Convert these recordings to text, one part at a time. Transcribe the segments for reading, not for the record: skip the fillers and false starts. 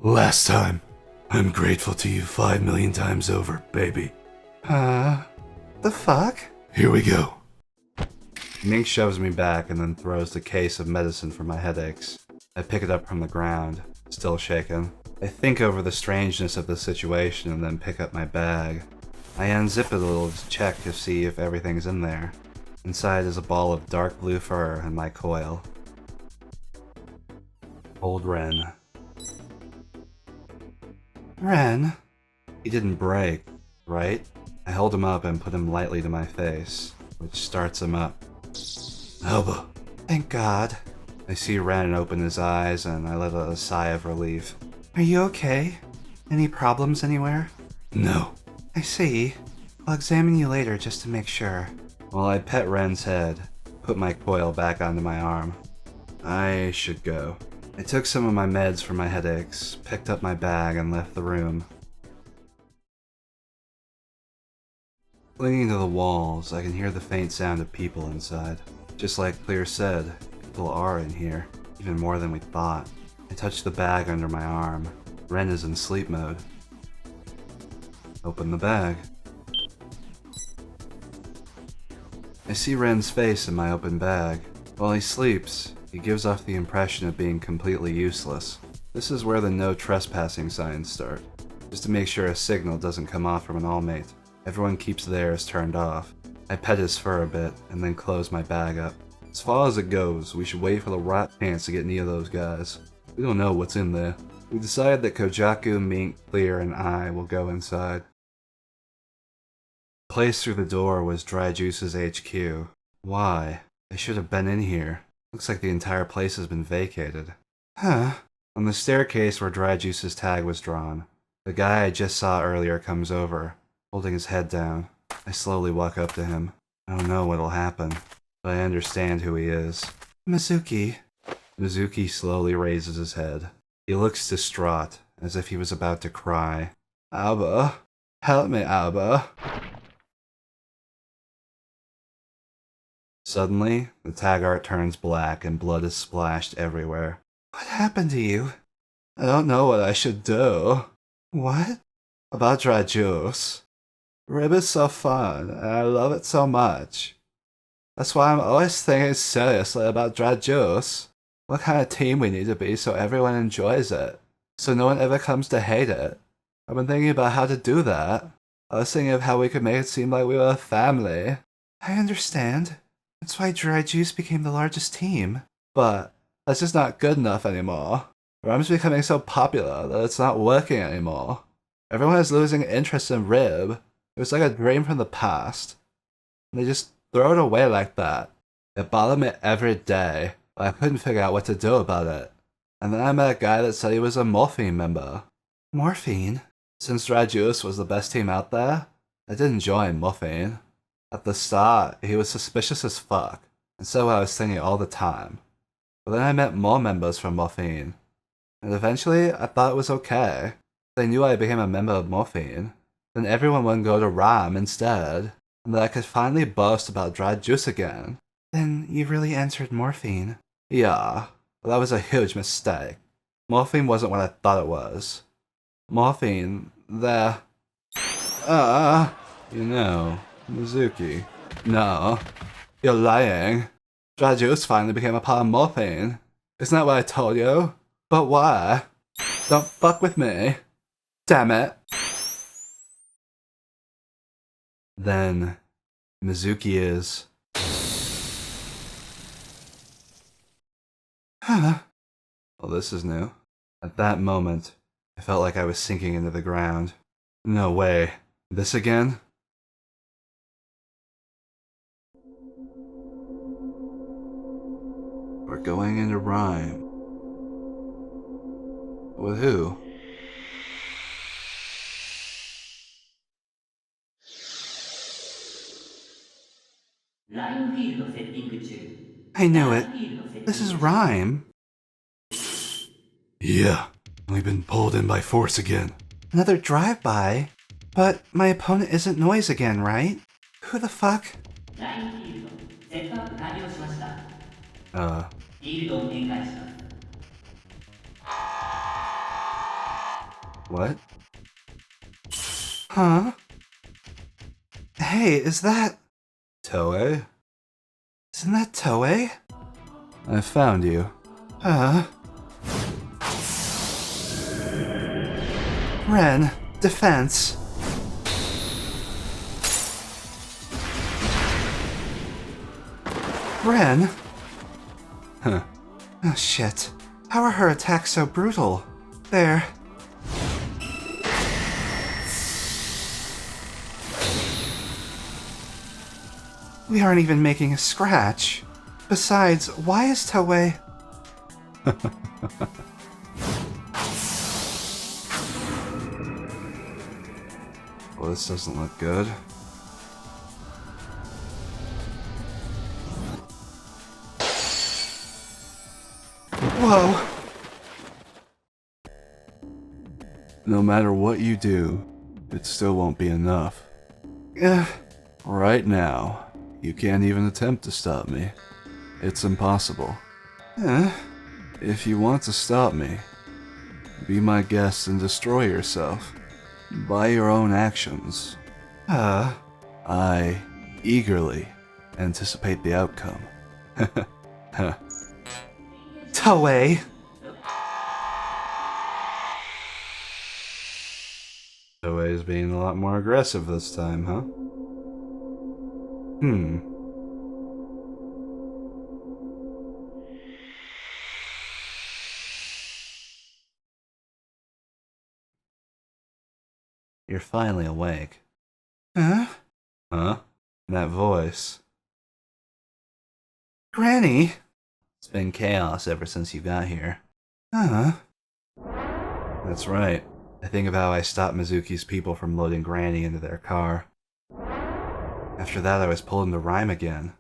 Last time. I'm grateful to you 5 million times over, baby. The fuck? Here we go. Mink shoves me back and then throws the case of medicine for my headaches. I pick it up from the ground, still shaken. I think over the strangeness of the situation and then pick up my bag. I unzip it a little to check to see if everything's in there. Inside is a ball of dark blue fur and my coil. Old Ren. Ren? He didn't break, right? I hold him up and put him lightly to my face, which starts him up. Alba. Thank God. I see Ren open his eyes and I let out a sigh of relief. Are you okay? Any problems anywhere? No. I see. I'll examine you later just to make sure. While I pet Ren's head, put my coil back onto my arm. I should go. I took some of my meds for my headaches, picked up my bag, and left the room. Clinging to the walls, I can hear the faint sound of people inside. Just like Clear said, people are in here, even more than we thought. I touch the bag under my arm. Ren is in sleep mode. Open the bag. I see Ren's face in my open bag. While he sleeps, he gives off the impression of being completely useless. This is where the no trespassing signs start, just to make sure a signal doesn't come off from an all-mate. Everyone keeps theirs turned off. I pet his fur a bit, and then close my bag up. As far as it goes, we should wait for the right chance to get near those guys. We don't know what's in there. We decided that Kojaku, Mink, Clear, and I will go inside. The place through the door was Dry Juice's HQ. Why? I should have been in here. Looks like the entire place has been vacated. Huh? On the staircase where Dry Juice's tag was drawn, the guy I just saw earlier comes over, holding his head down. I slowly walk up to him. I don't know what'll happen, but I understand who he is. Mizuki. Mizuki slowly raises his head. He looks distraught, as if he was about to cry. Alba, help me, Alba. Suddenly, the tag art turns black and blood is splashed everywhere. What happened to you? I don't know what I should do. What? About Dry Juice. Rib is so fun, and I love it so much. That's why I'm always thinking seriously about Dry Juice. What kind of team we need to be so everyone enjoys it, so no one ever comes to hate it. I've been thinking about how to do that. I was thinking of how we could make it seem like we were a family. I understand. That's why Dry Juice became the largest team. But that's just not good enough anymore. Rum's becoming so popular that it's not working anymore. Everyone is losing interest in Rib. It was like a dream from the past. And they just throw it away like that. It bothered me every day, but I couldn't figure out what to do about it. And then I met a guy that said he was a Morphine member. Morphine? Since Dry Juice was the best team out there, I didn't join Morphine. At the start, he was suspicious as fuck, and so I was thinking all the time. But then I met more members from Morphine, and eventually I thought it was okay. They knew I became a member of Morphine. Then everyone would go to RAM instead, and that I could finally boast about Dry Juice again. Then you really entered Morphine. Yeah, but that was a huge mistake. Morphine wasn't what I thought it was. Morphine, you know, Mizuki. No, you're lying. Dry Juice finally became a part of Morphine. Isn't that what I told you? But why? Don't fuck with me. Damn it. Then, Mizuki is... Huh? Well, this is new. At that moment, I felt like I was sinking into the ground. No way. This again? We're going into rhyme. With who? I knew it. This is Rhyme. Yeah, we've been pulled in by force again. Another drive-by? But my opponent isn't Noise again, right? Who the fuck? What? Huh? Hey, is that... Toei? Isn't that Toei? I found you. Ren, defense. Ren? Huh. Oh shit. How are her attacks so brutal? There. We aren't even making a scratch. Besides, why is Toei... Well, this doesn't look good. Whoa! No matter what you do, it still won't be enough. Uh, Right now, you can't even attempt to stop me. It's impossible. If you want to stop me, be my guest and destroy yourself. By your own actions. I eagerly anticipate the outcome. Toei! Toei's being a lot more aggressive this time, huh? You're finally awake. Huh? Huh? That voice. Granny? It's been chaos ever since you got here. Huh? That's right. I think of how I stopped Mizuki's people from loading Granny into their car. After that, I was pulled into Rhyme again.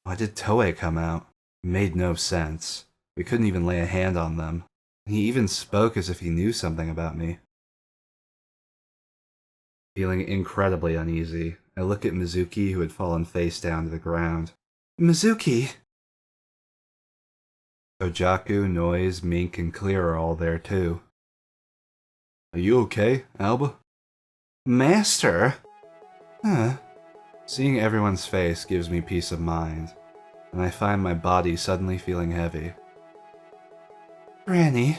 Why did Toei come out? It made no sense. We couldn't even lay a hand on them. He even spoke as if he knew something about me. Feeling incredibly uneasy, I look at Mizuki, who had fallen face down to the ground. Mizuki? Ojaku, Noise, Mink, and Clear are all there too. Are you okay, Alba? Master? Huh? Seeing everyone's face gives me peace of mind, and I find my body suddenly feeling heavy. Granny?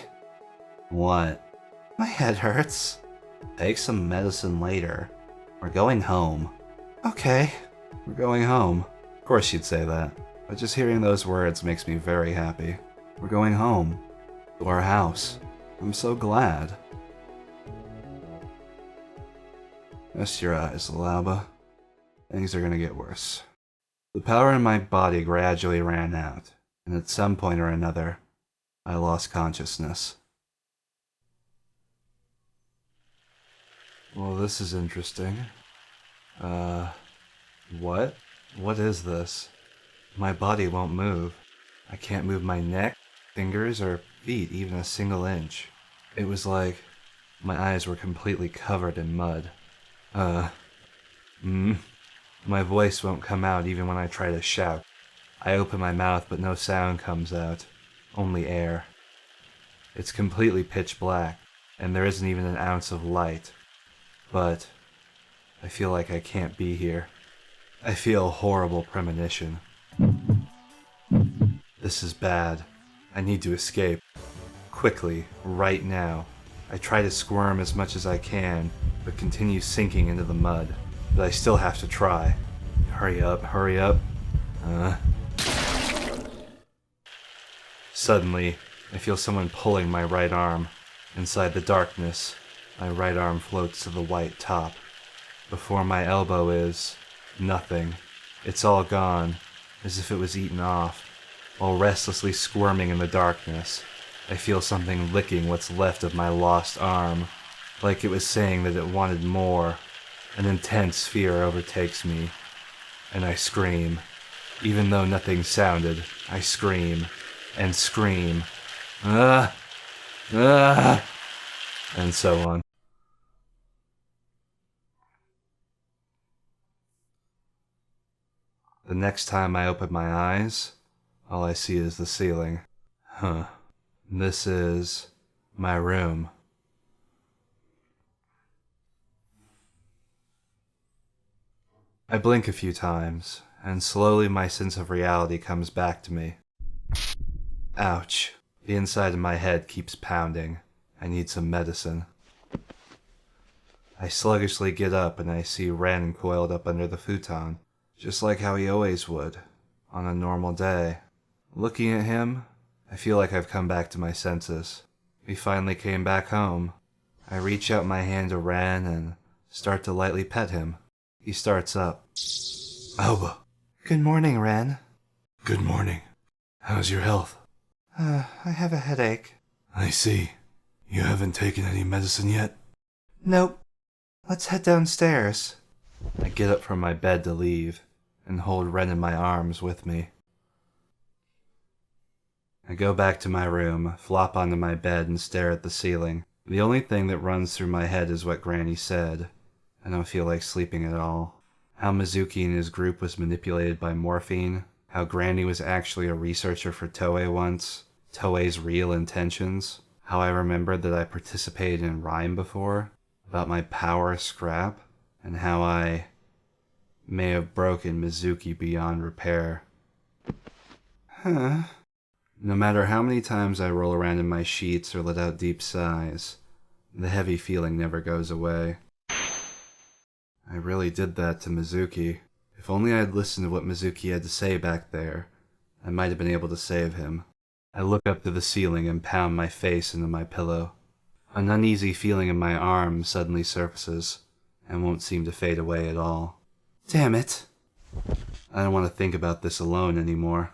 What? My head hurts. Take some medicine later. We're going home. Okay. We're going home. Of course you'd say that, but just hearing those words makes me very happy. We're going home. To our house. I'm so glad. Rest your eyes, Alba. Things are gonna get worse. The power in my body gradually ran out, and at some point or another, I lost consciousness. Well, this is interesting. What? What is this? My body won't move. I can't move my neck, fingers, or feet even a single inch. It was like my eyes were completely covered in mud. My voice won't come out even when I try to shout. I open my mouth, but no sound comes out. Only air. It's completely pitch black, and there isn't even an ounce of light. But I feel like I can't be here. I feel a horrible premonition. This is bad. I need to escape. Quickly, right now. I try to squirm as much as I can, but continue sinking into the mud. But I still have to try. Hurry up, hurry up. Suddenly, I feel someone pulling my right arm. Inside the darkness, my right arm floats to the white top. Before my elbow is nothing. It's all gone, as if it was eaten off. While restlessly squirming in the darkness, I feel something licking what's left of my lost arm, like it was saying that it wanted more. An intense fear overtakes me, and I scream. Even though nothing sounded, I scream, and scream. Ah! Ah! And so on. The next time I open my eyes, all I see is the ceiling. This is my room. I blink a few times, and slowly my sense of reality comes back to me. Ouch. The inside of my head keeps pounding. I need some medicine. I sluggishly get up and I see Ren coiled up under the futon, just like how he always would, on a normal day. Looking at him, I feel like I've come back to my senses. We finally came back home. I reach out my hand to Ren and start to lightly pet him. He starts up. Alba. Good morning, Ren. Good morning. How's your health? I have a headache. I see. You haven't taken any medicine yet? Nope. Let's head downstairs. I get up from my bed to leave, and hold Ren in my arms with me. I go back to my room, flop onto my bed, and stare at the ceiling. The only thing that runs through my head is what Granny said. I don't feel like sleeping at all. How Mizuki and his group was manipulated by morphine. How Granny was actually a researcher for Toei once. Toei's real intentions. How I remembered that I participated in Rhyme before. About my power scrap. And how I may have broken Mizuki beyond repair. Huh. No matter how many times I roll around in my sheets or let out deep sighs, the heavy feeling never goes away. I really did that to Mizuki. If only I had listened to what Mizuki had to say back there, I might have been able to save him. I look up to the ceiling and pound my face into my pillow. An uneasy feeling in my arm suddenly surfaces, and won't seem to fade away at all. Damn it. I don't want to think about this alone anymore.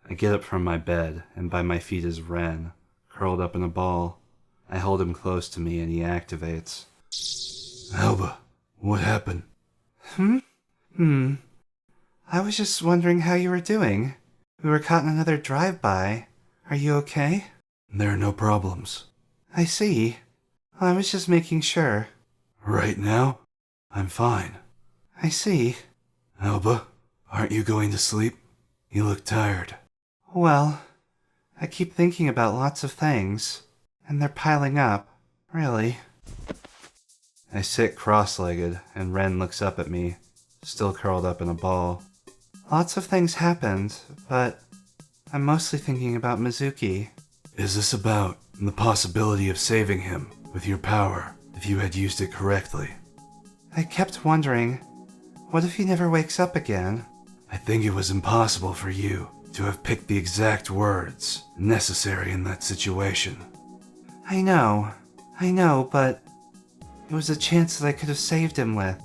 I get up from my bed, and by my feet is Ren, curled up in a ball. I hold him close to me and he activates. Alba, what happened? I was just wondering how you were doing. We were caught in another drive-by. Are you okay? There are no problems. I see. Well, I was just making sure. Right now, I'm fine. I see. Alba, aren't you going to sleep? You look tired. Well, I keep thinking about lots of things, and they're piling up, really. I sit cross-legged, and Ren looks up at me, still curled up in a ball. Lots of things happened, but I'm mostly thinking about Mizuki. Is this about the possibility of saving him with your power if you had used it correctly? I kept wondering, what if he never wakes up again? I think it was impossible for you to have picked the exact words necessary in that situation. I know, but it was a chance that I could have saved him with.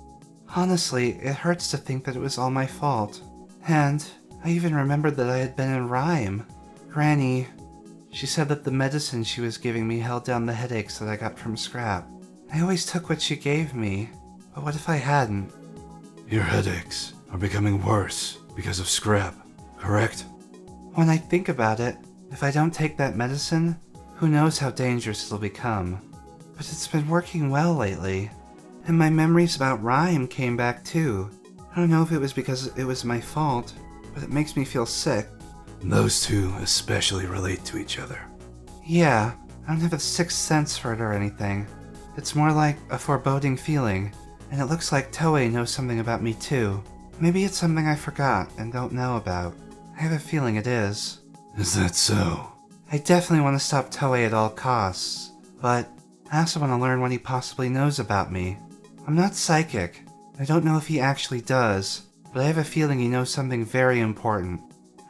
Honestly, it hurts to think that it was all my fault. And I even remembered that I had been in Rhyme. Granny, she said that the medicine she was giving me held down the headaches that I got from scrap. I always took what she gave me, but what if I hadn't? Your headaches are becoming worse because of scrap, correct? When I think about it, if I don't take that medicine, who knows how dangerous it'll become. But it's been working well lately. And my memories about Rhyme came back too. I don't know if it was because it was my fault, but it makes me feel sick. Those two especially relate to each other. Yeah, I don't have a sixth sense for it or anything. It's more like a foreboding feeling, and it looks like Toei knows something about me too. Maybe it's something I forgot and don't know about. I have a feeling it is. Is that so? I definitely want to stop Toei at all costs, but I also want to learn what he possibly knows about me. I'm not psychic. I don't know if he actually does, but I have a feeling he knows something very important.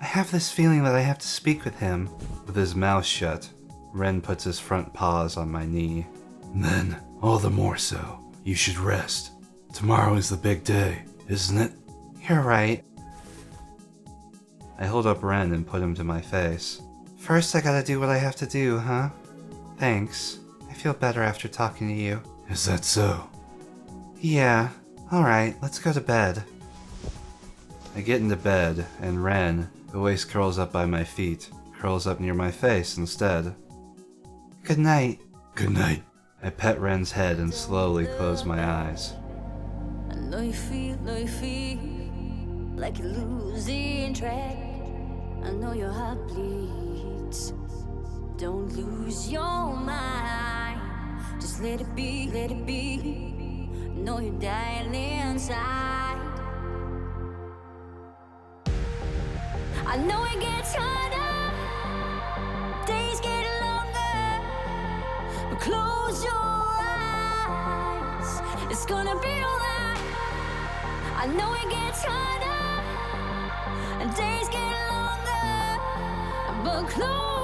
I have this feeling that I have to speak with him. With his mouth shut, Ren puts his front paws on my knee. Then, all the more so, you should rest. Tomorrow is the big day, isn't it? You're right. I hold up Ren and put him to my face. First I gotta do what I have to do, huh? Thanks. I feel better after talking to you. Is that so? Yeah. Alright, let's go to bed. I get into bed, and Ren, who always curls up by my feet, curls up near my face instead. Good night. Good night. I pet Ren's head and slowly close my eyes. I know you feel like you're losing track. I know your heart bleeds. Don't lose your mind. Just let it be, let it be. Know you're dying inside. I know it gets harder, days get longer, but close your eyes, it's gonna be alright. I know it gets harder, and days get longer, but close